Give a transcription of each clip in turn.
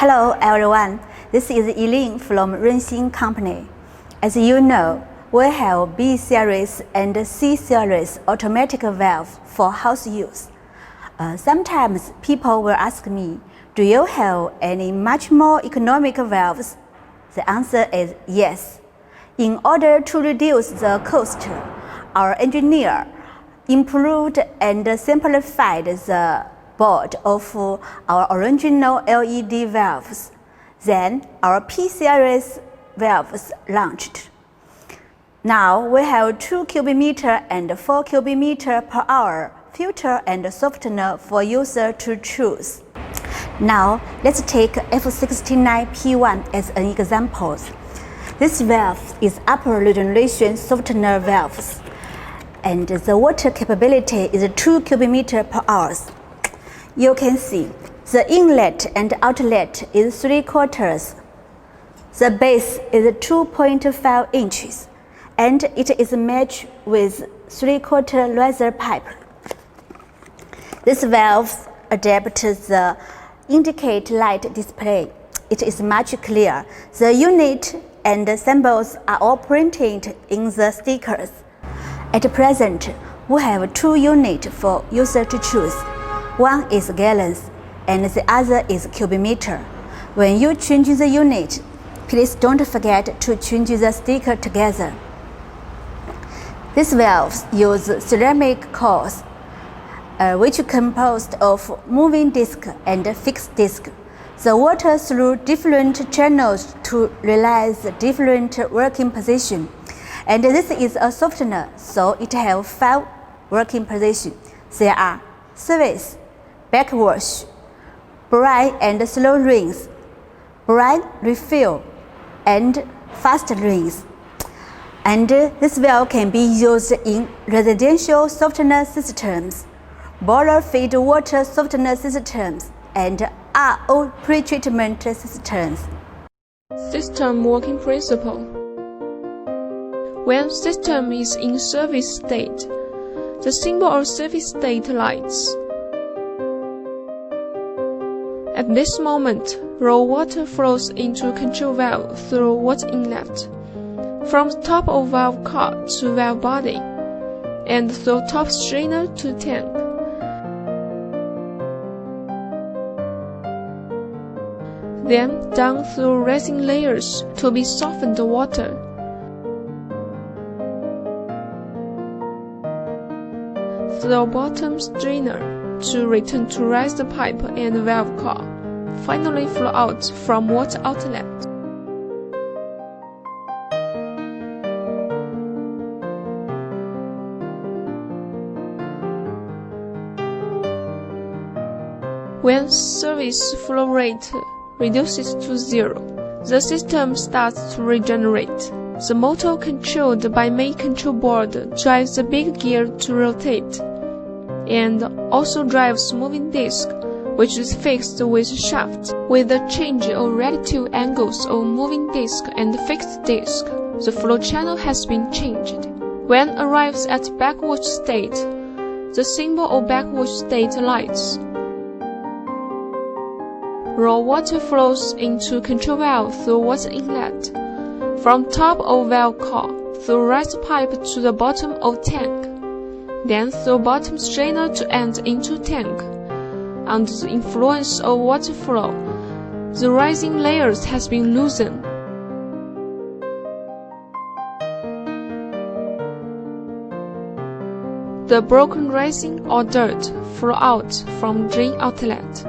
Hello everyone, this is Eileen from瑞顺Company. As you know, we have B series and C series automatic valve for house use. Sometimes people will ask me, do you have any much more economic valves? The answer is yes. In order to reduce the cost, our engineer improved and simplified the board of our original LED valves. Then our P series valves launched. Now we have 2 cubic meter and 4 cubic meter per hour filter and softener for user to choose. Now let's take F69 P1 as an example. This valve is upper regeneration softener valves, and the water capability is 2 cubic meter per hour. You can see the inlet and outlet is 3/4. The base is 2.5 inches, and it is matched with 3/4 laser pipe. This valve adapts the indicate light display. It is much clearer. The unit and the symbols are all printed in the stickers. At present, we have 2 units for user to choose. One is gallons and the other is cubic meter. When you change the unit, please don't forget to change the sticker together. These valves use ceramic cores, which are composed of moving disc and fixed disc. The water through different channels to realize different working position. And this is a softener, so it has 5 working positions. There are service, backwash, brine and slow rinse, brine refill, and fast rinse. And this valve can be used in residential softener systems, boiler feed water softener systems, and RO pretreatment systems. System working principle. When system is in service state, the symbol of service state lights. At this moment, raw water flows into control valve through water inlet, from top of valve car to valve body, and through top strainer to tank. Then down through resin layers to be softened water. Through bottom strainer to return to rise the pipe and valve car, finally flow out from water outlet. When service flow rate reduces to 0, the system starts to regenerate. The motor controlled by main control board drives the big gear to rotate, and also drives moving disc, which is fixed with shaft. With the change of relative angles of moving disc and fixed disc, the flow channel has been changed. When arrives at backwash state, the symbol of backwash state lights. Raw water flows into control valve through water inlet, from top of valve car through rise pipe to the bottom of tank, then through bottom strainer to end into tank. Under the influence of water flow, the rising layers has been loosened. The broken resin or dirt flow out from drain outlet.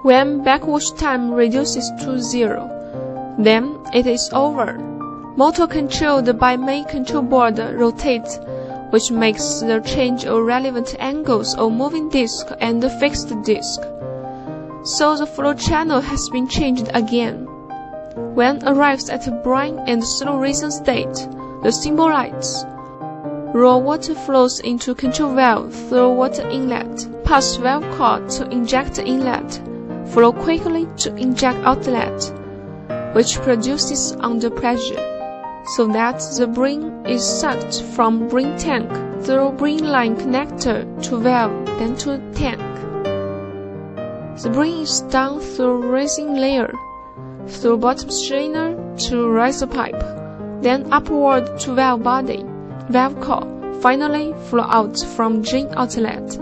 When backwash time reduces to 0, then it is over. Motor controlled by main control board rotates, which makes the change of relevant angles of moving disc and fixed disc. So the flow channel has been changed again. When arrives at brine and slow resin state, the symbol lights. Raw water flows into control valve through water inlet, past valve car to inject inlet, flow quickly to inject outlet, which produces under pressure, so that the brine is sucked from brine tank through brine line connector to valve, then to tank. The brain is done through raising layer, through bottom strainer to riser pipe, then upward to valve body, valve core, finally flow out from drain outlet.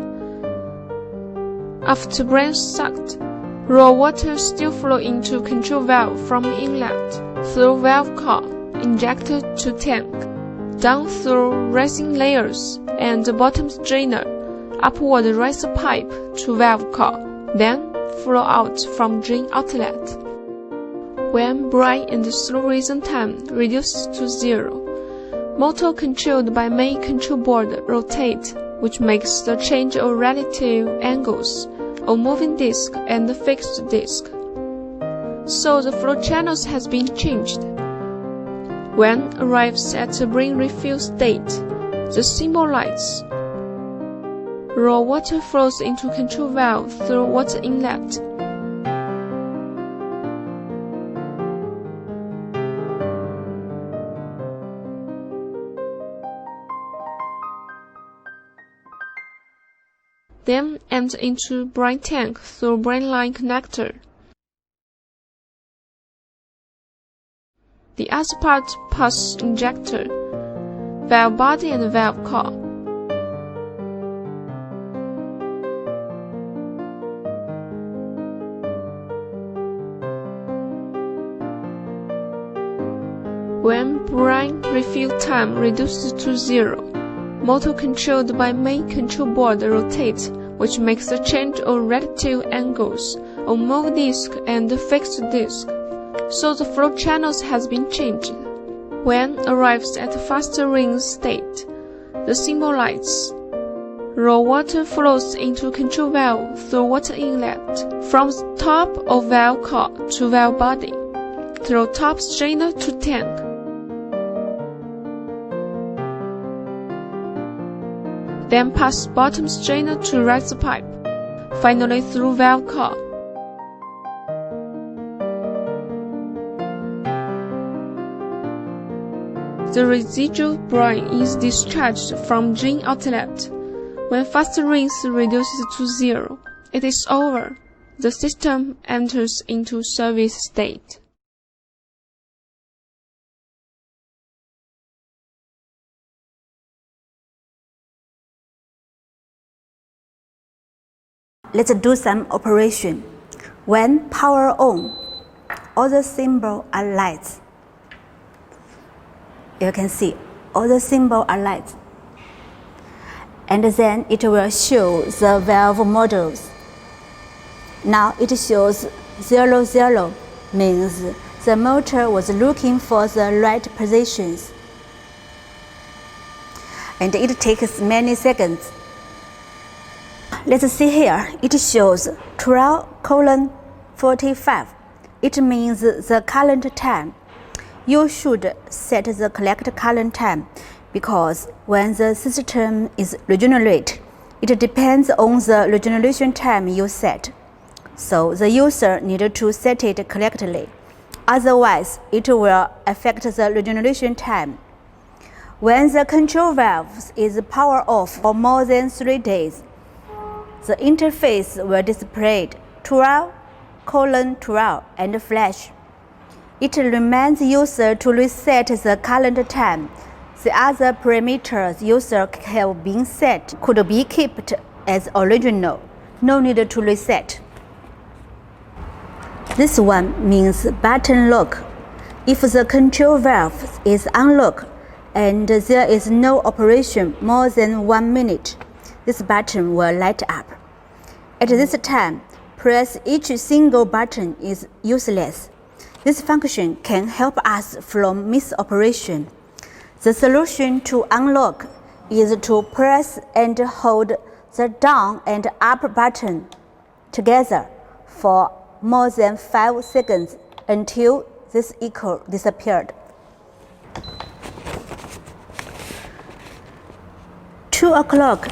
After brain sucked, raw water still flow into control valve from inlet, through valve core, injected to tank, down through rising layers and bottom strainer, upward riser pipe to valve core, then flow out from drain outlet. When brine and slow rising time reduces to 0, motor controlled by main control board rotate, which makes the change of relative angles of moving disk and fixed disk. So the flow channels has been changed. When arrives at the brine refill state, the symbol lights. Raw water flows into control valve through water inlet. Then enter into brine tank through brine line connector. The other part pass injector, valve body and valve core. When brine refill time reduces to 0, motor controlled by main control board rotates, which makes the change of relative angles of move disk and fixed disk. So the flow channels has been changed. When arrives at faster ring state, the symbol lights. Raw water flows into control valve through water inlet, from the top of valve core to valve body, through top strainer to tank. Then pass bottom strainer to riser pipe, finally through valve core. The residual brine is discharged from drain outlet. When faster rinse reduces to 0, it is over. The system enters into service state. Let's do some operation. When power on, all the symbols are lights. You can see all the symbols are lights. And then it will show the valve models. Now it shows 00, means the motor was looking for the right positions. And it takes many seconds. Let's see here, it shows 12:45. It means the current time. You should set the correct current time because when the system is regenerate, it depends on the regeneration time you set. So the user needs to set it correctly. Otherwise, it will affect the regeneration time. When the control valve is power off for more than 3 days, the interface will display 12:12 and flash. It reminds user to reset the current time. The other parameters user have been set could be kept as original. No need to reset. This one means button lock. If the control valve is unlocked and there is no operation more than 1 minute, this button will light up. At this time, press each single button is useless. This function can help us from misoperation. The solution to unlock is to press and hold the down and up button together for more than 5 seconds until this echo disappeared. 2 o'clock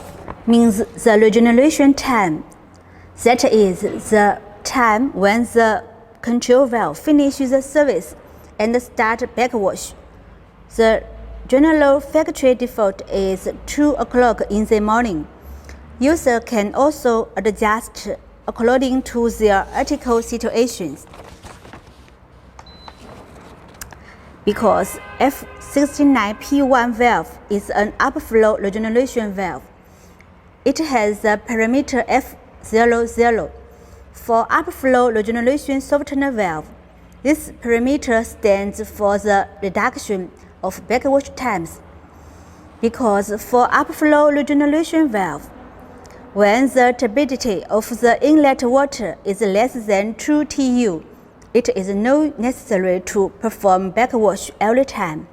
means the regeneration time. That is the time when the control valve finishes the service and start backwash. The general factory default is 2 o'clock in the morning. User can also adjust according to their ethical situations. Because F69P1 valve is an upflow regeneration valve, it has the parameter F00 for upflow regeneration softener valve. This parameter stands for the reduction of backwash times. Because for upflow regeneration valve, when the turbidity of the inlet water is less than 2 TU, it is not necessary to perform backwash every time,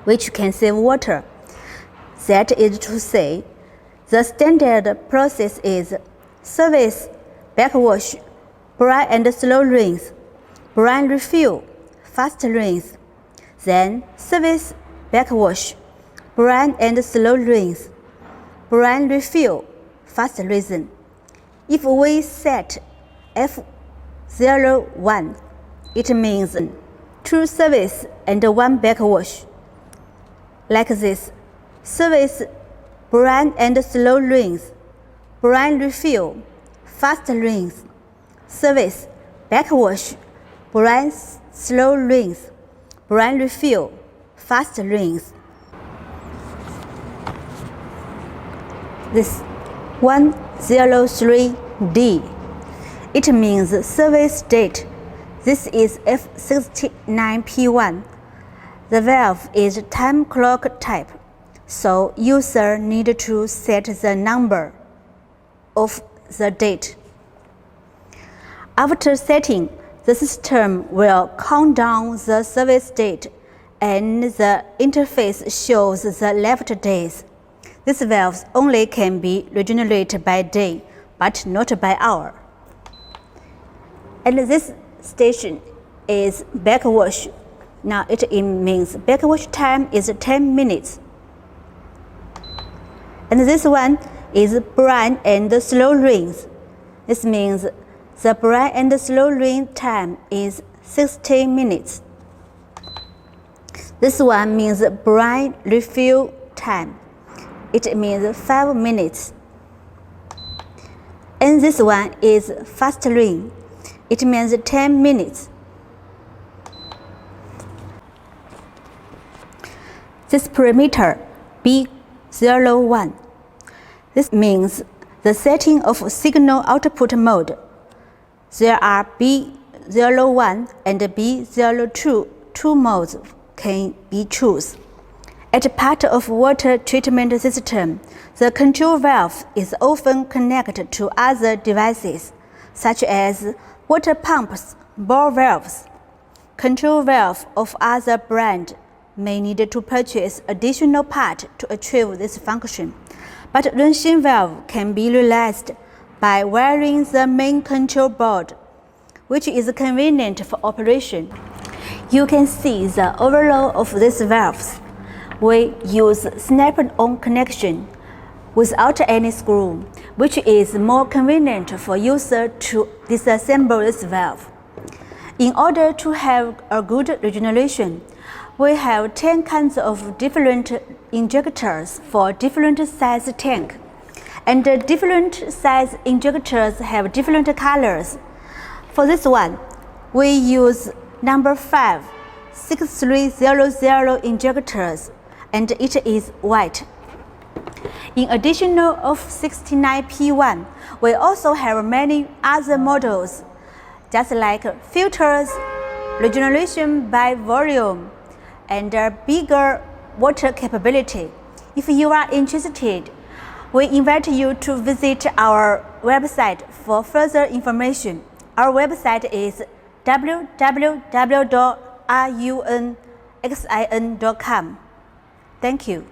which can save water. That is to say, the standard process is service, backwash, brine and slow rinse, brine refill, fast rinse, then service, backwash, brine and slow rinse, brine refill, fast rinse. If we set F01, it means 2 service and 1 backwash. Like this: service, brine and slow rinse, brine refill, fast rinse, service, backwash, brine slow rinse, brine refill, fast rinse. This 103D, it means service state. This is F69P1. The valve is time clock type, so user need to set the number of the date. After setting, the system will count down the service date and the interface shows the left days. These valves only can be regenerated by day, but not by hour. And this station is backwash. Now it means backwash time is 10 minutes. And this one is brine and slow rinse. This means the brine and slow rinse time is 60 minutes. This one means brine refill time. It means 5 minutes. And this one is fast rinse. It means 10 minutes. This parameter B01. This means the setting of signal output mode. There are B01 and B02 two modes can be chosen. As part of water treatment system, the control valve is often connected to other devices, such as water pumps, ball valves. Control valve of other brand may need to purchase additional part to achieve this function, but rinsing valve can be realized by wiring the main control board, which is convenient for operation. You can see the overload of these valves. We use snap-on connection without any screw, which is more convenient for user to disassemble this valve. In order to have a good regeneration, we have 10 kinds of different injectors for different size tank, and the different size injectors have different colors. For this one, we use number 5 6300 injectors, and it is white. In addition of 69P1, we also have many other models, just like filters, regeneration by volume, and a bigger water capability. If you are interested, we invite you to visit our website for further information. Our website is www.runxin.com. Thank you.